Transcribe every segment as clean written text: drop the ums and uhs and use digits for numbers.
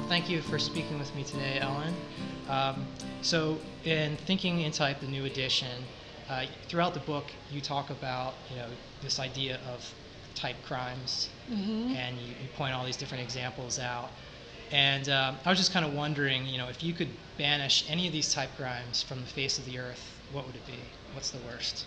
thank you for speaking with me today, Ellen. So in Thinking in Type, the new edition, throughout the book you talk about this idea of type crimes, and you point all these different examples out. And I was just kind of wondering, if you could banish any of these type crimes from the face of the earth, what would it be? What's the worst?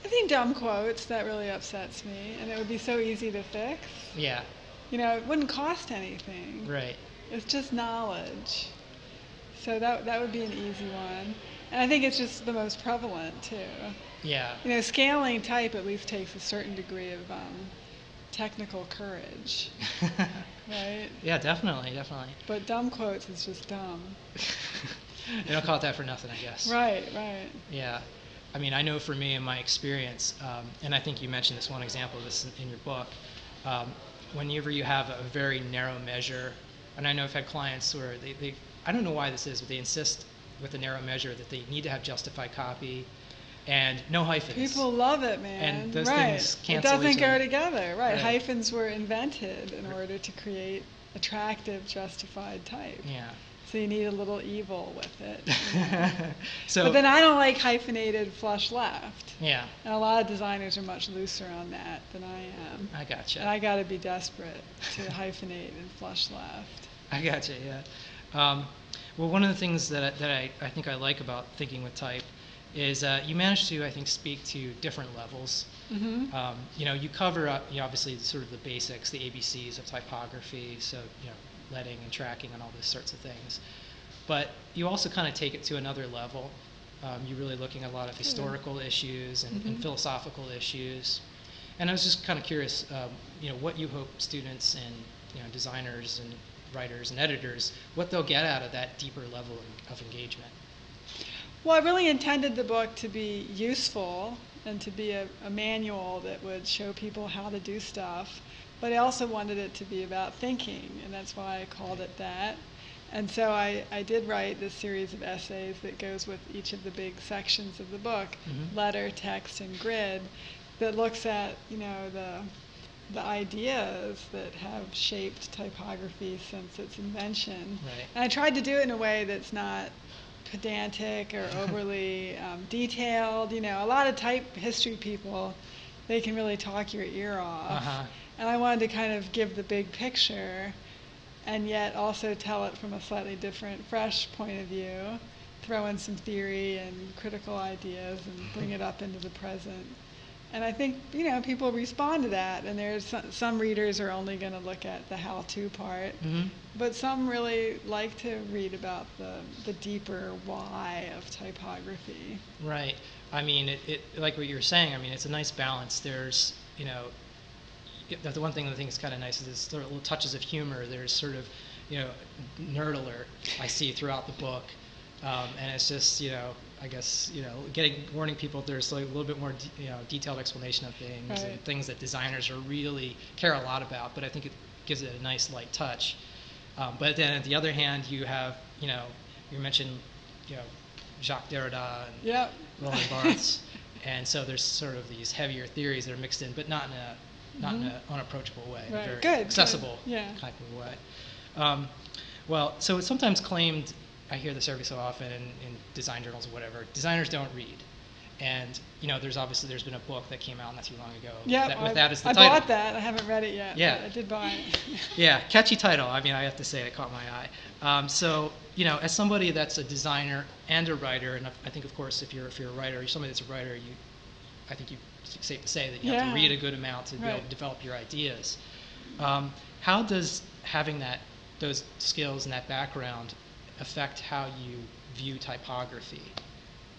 I think dumb quotes, that really upsets me, and it would be so easy to fix. Yeah. It wouldn't cost anything. Right. It's just knowledge. So that would be an easy one. And I think it's just the most prevalent, too. Yeah. Scaling type at least takes a certain degree of technical courage. Right? Yeah, definitely. But dumb quotes is just dumb. They don't call it that for nothing, I guess. Right. Yeah. I mean, I know for me in my experience, and I think you mentioned this one example of this in your book, whenever you have a very narrow measure, and I know I've had clients where I don't know why this is, but they insist with a narrow measure that they need to have justified copy and no hyphens. People love it, man. And those things cancel It doesn't each go other. together. Right. Hyphens were invented in order to create attractive, justified type. Yeah. So you need a little evil with it. But then I don't like hyphenated flush left. Yeah. And a lot of designers are much looser on that than I am. I gotcha. And I got to be desperate to hyphenate and flush left. I gotcha, yeah. Well, one of the things that I think I like about thinking with type is you manage to, I think, speak to different levels. You cover up, obviously, sort of the basics, the ABCs of typography, so, leading and tracking and all those sorts of things. But you also kind of take it to another level. You're really looking at a lot of historical issues and philosophical issues. And I was just kind of curious, what you hope students and, designers and writers and editors, what they'll get out of that deeper level of engagement. Well, I really intended the book to be useful and to be a manual that would show people how to do stuff. But I also wanted it to be about thinking, and that's why I called it that. And so I did write this series of essays that goes with each of the big sections of the book, letter, text, and grid, that looks at, the ideas that have shaped typography since its invention. Right. And I tried to do it in a way that's not pedantic or overly detailed. A lot of type history people, they can really talk your ear off. And I wanted to kind of give the big picture and yet also tell it from a slightly different, fresh point of view, throw in some theory and critical ideas and bring it up into the present. And I think, people respond to that, and there's some readers are only going to look at the how-to part, but some really like to read about the deeper why of typography. Right. I mean, it like what you were saying, I mean, it's a nice balance. There's, the one thing I think is kind of nice is there's sort of little touches of humor. There's sort of, nerd alert I see throughout the book. And it's just, I guess, warning people there's like a little bit more, detailed explanation of things and things that designers really care a lot about. But I think it gives it a nice light touch. But then, on the other hand, you have, you mentioned, Jacques Derrida and Roland Barthes, and so there's sort of these heavier theories that are mixed in, but not in an unapproachable way, in a very accessible type of way. Well, so it's sometimes claimed, I hear this every so often in design journals or whatever, designers don't read. And, there's been a book that came out not too long ago. That as the title. I bought that. I haven't read it yet. Yeah. But I did buy it. Yeah, catchy title. I mean, I have to say it caught my eye. So, as somebody that's a designer and a writer, and I think, of course, if you're a writer, you're somebody that's a writer, I think it's safe to say that you have to read a good amount to be able to develop your ideas. How does having those skills and that background affect how you view typography?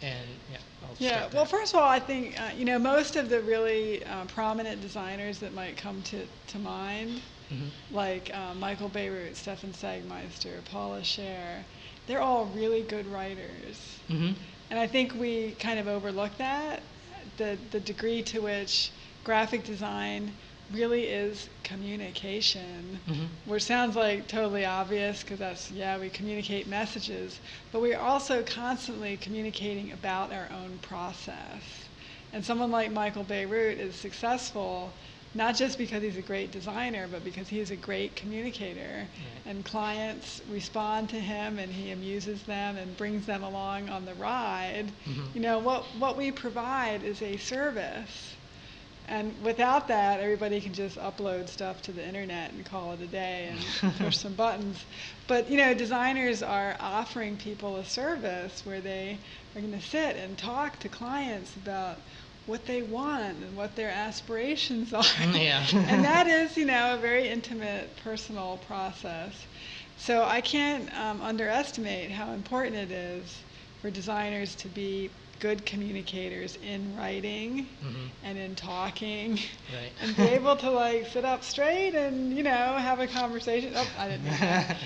And well, first of all, I think most of the really prominent designers that might come to mind, like Michael Beirut, Stefan Sagmeister, Paula Scher, they're all really good writers. And I think we kind of overlook that, the degree to which graphic design really is communication, which sounds like totally obvious because that's, we communicate messages, but we're also constantly communicating about our own process. And someone like Michael Beirut is successful not just because he's a great designer, but because he's a great communicator. Right. And clients respond to him, and he amuses them and brings them along on the ride. You know, what we provide is a service. And without that, everybody can just upload stuff to the internet and call it a day and push some buttons. But, you know, designers are offering people a service where they are going to sit and talk to clients about what they want and what their aspirations are. Yeah. And that is, you know, a very intimate, personal process. So I can't underestimate how important it is for designers to be good communicators in writing and in talking, right. and be able to like sit up straight and, you know, have a conversation. Oh, I didn't mean that.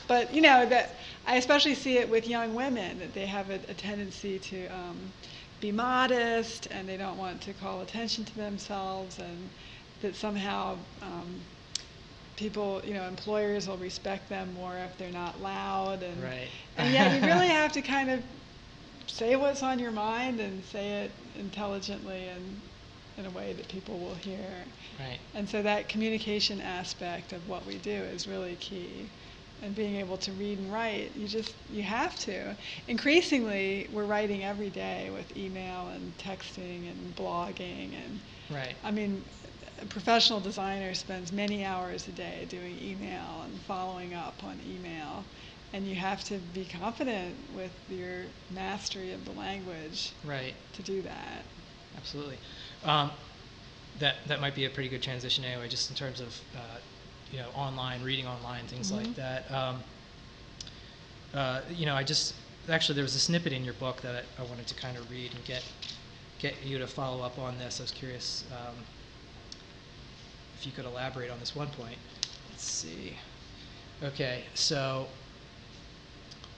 But, you know, that I especially see it with young women, that they have a tendency to be modest, and they don't want to call attention to themselves, and that somehow people, you know, employers will respect them more if they're not loud, and right. And yet you really have to kind of say what's on your mind and say it intelligently and in a way that people will hear. Right. And so that communication aspect of what we do is really key. And being able to read and write, you have to. Increasingly, we're writing every day with email and texting and blogging, and right. I mean, a professional designer spends many hours a day doing email and following up on email. And you have to be confident with your mastery of the language, right, to do that. Absolutely. That might be a pretty good transition anyway, just in terms of you know, online, reading online, things like that. You know, actually there was a snippet in your book that I wanted to kind of read and get you to follow up on this. I was curious if you could elaborate on this one point. Let's see. Okay, so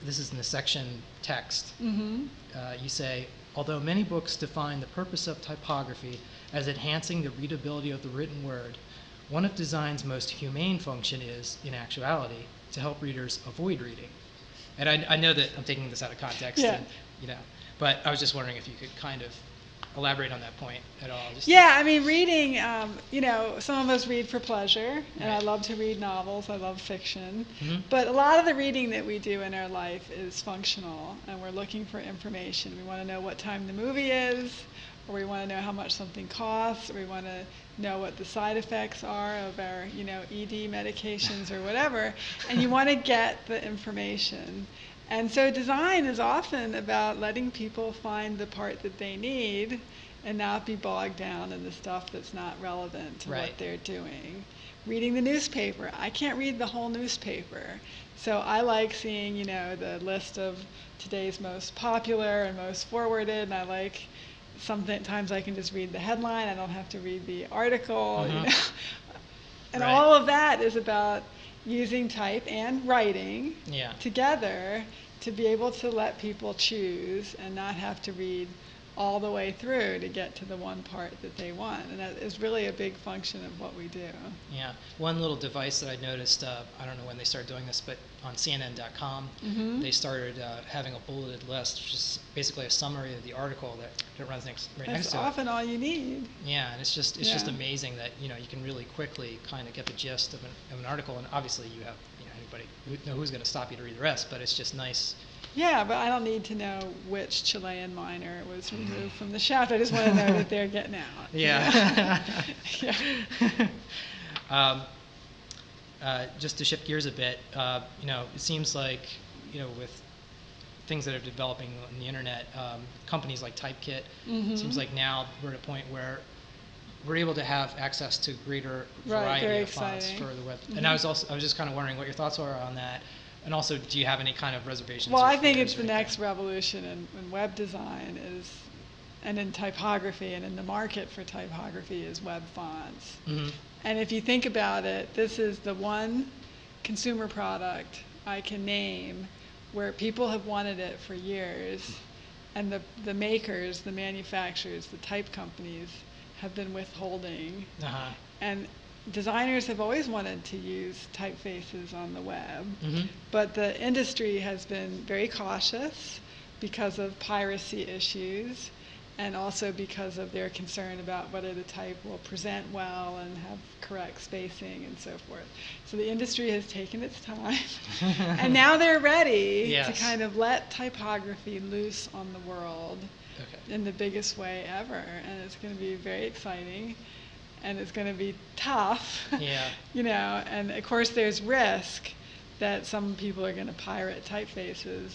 this is in the section text. You say, although many books define the purpose of typography as enhancing the readability of the written word, one of design's most humane function is, in actuality, to help readers avoid reading. And I know that I'm taking this out of context, yeah. And, you know, but I was just wondering if you could kind of elaborate on that point at all. Yeah, I mean, reading, you know, some of us read for pleasure, and right. I love to read novels, I love fiction, but a lot of the reading that we do in our life is functional, and we're looking for information. We want to know what time the movie is, or we want to know how much something costs, or we want to know what the side effects are of our, you know, ED medications or whatever, and you want to get the information. And so design is often about letting people find the part that they need and not be bogged down in the stuff that's not relevant to right. what they're doing. Reading the newspaper. I can't read the whole newspaper. So I like seeing, you know, the list of today's most popular and most forwarded, and I like sometimes I can just read the headline. I don't have to read the article, you know. And right. all of that is about using type and writing together to be able to let people choose and not have to read all the way through to get to the one part that they want. And that is really a big function of what we do. Yeah. One little device that I noticed, I don't know when they started doing this, but on CNN.com, they started having a bulleted list, which is basically a summary of the article that runs next to it. That's often all you need. Yeah, and it's just amazing that, you know, you can really quickly kind of get the gist of an article, and obviously you have, you know, anybody who's going to stop you to read the rest, but it's just nice. Yeah, but I don't need to know which Chilean miner was removed from the shaft. I just want to know that they're getting out. Yeah. Yeah. Just to shift gears a bit, you know, it seems like, you know, with things that are developing on the internet, companies like Typekit, it seems like now we're at a point where we're able to have access to greater variety of fonts for the web. And I was just kind of wondering what your thoughts are on that. And also, do you have any kind of reservations? Well, I think it's the next revolution in web design and in typography, and in the market for typography is web fonts. And if you think about it, this is the one consumer product I can name where people have wanted it for years, and the makers, the manufacturers, the type companies have been withholding. And designers have always wanted to use typefaces on the web, but the industry has been very cautious because of piracy issues, and also because of their concern about whether the type will present well and have correct spacing and so forth. So the industry has taken its time, and now they're ready to kind of let typography loose on the world in the biggest way ever, and it's going to be very exciting, and it's going to be tough, you know, and of course there's risk that some people are going to pirate typefaces.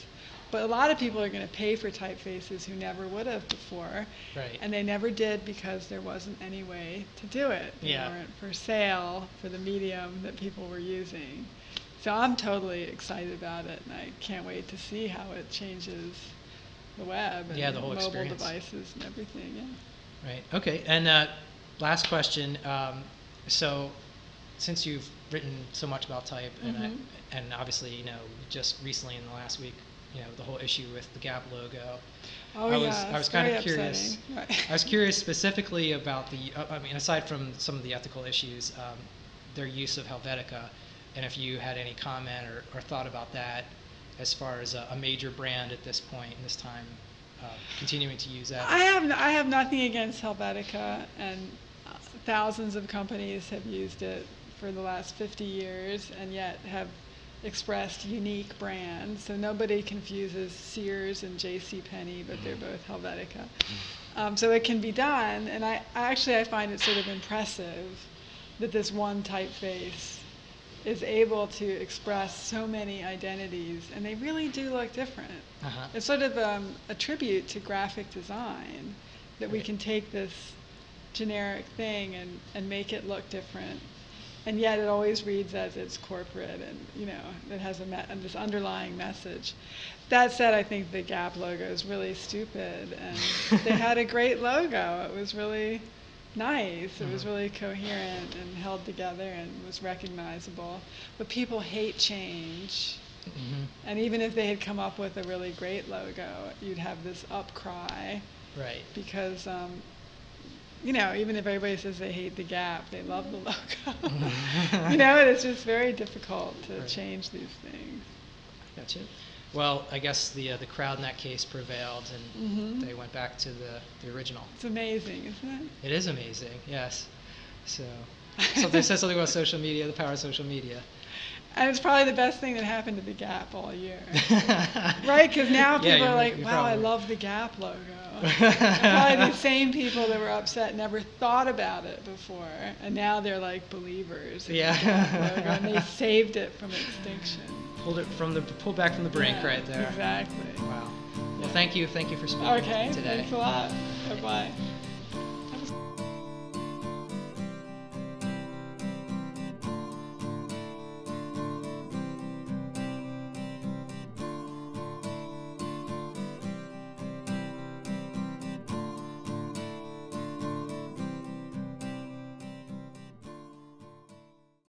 But a lot of people are going to pay for typefaces who never would have before. Right. And they never did because there wasn't any way to do it. They weren't for sale for the medium that people were using. So I'm totally excited about it, and I can't wait to see how it changes the web and the whole mobile experience. devices and everything. Right. Okay. And last question. So since you've written so much about type, and obviously, you know, just recently in the last week, you know, the whole issue with the Gap logo. I was kind of curious. Right. I was curious specifically about the. I mean, aside from some of the ethical issues, their use of Helvetica, and if you had any comment or thought about that, as far as a major brand at this point in this time, continuing to use that. I have nothing against Helvetica, and thousands of companies have used it for the last 50 years, and yet have expressed unique brands. So nobody confuses Sears and J.C. Penney, but they're both Helvetica. So it can be done, and I find it sort of impressive that this one typeface is able to express so many identities, and they really do look different. It's sort of a tribute to graphic design, that we can take this generic thing and make it look different. And yet it always reads as it's corporate, and you know, it has this underlying message. That said, I think the Gap logo is really stupid, and they had a great logo. It was really nice. It was really coherent and held together and was recognizable. But people hate change. And even if they had come up with a really great logo, you'd have this upcry. Right. Because you know, even if everybody says they hate the Gap, they love the logo. You know, and it's just very difficult to change these things. Gotcha. Well, I guess the crowd in that case prevailed, and they went back to the original. It's amazing, isn't it? It is amazing, yes. So, something says something about social media, the power of social media. And it's probably the best thing that happened to the Gap all year. Right? Because now people are like, wow, I love the Gap logo. Probably these same people that were upset never thought about it before, and now they're like believers in the Gap logo, and they saved it from extinction. Pulled back from the brink right there. Exactly. Wow. Well, thank you for speaking with me today. Thanks a lot. Bye-bye.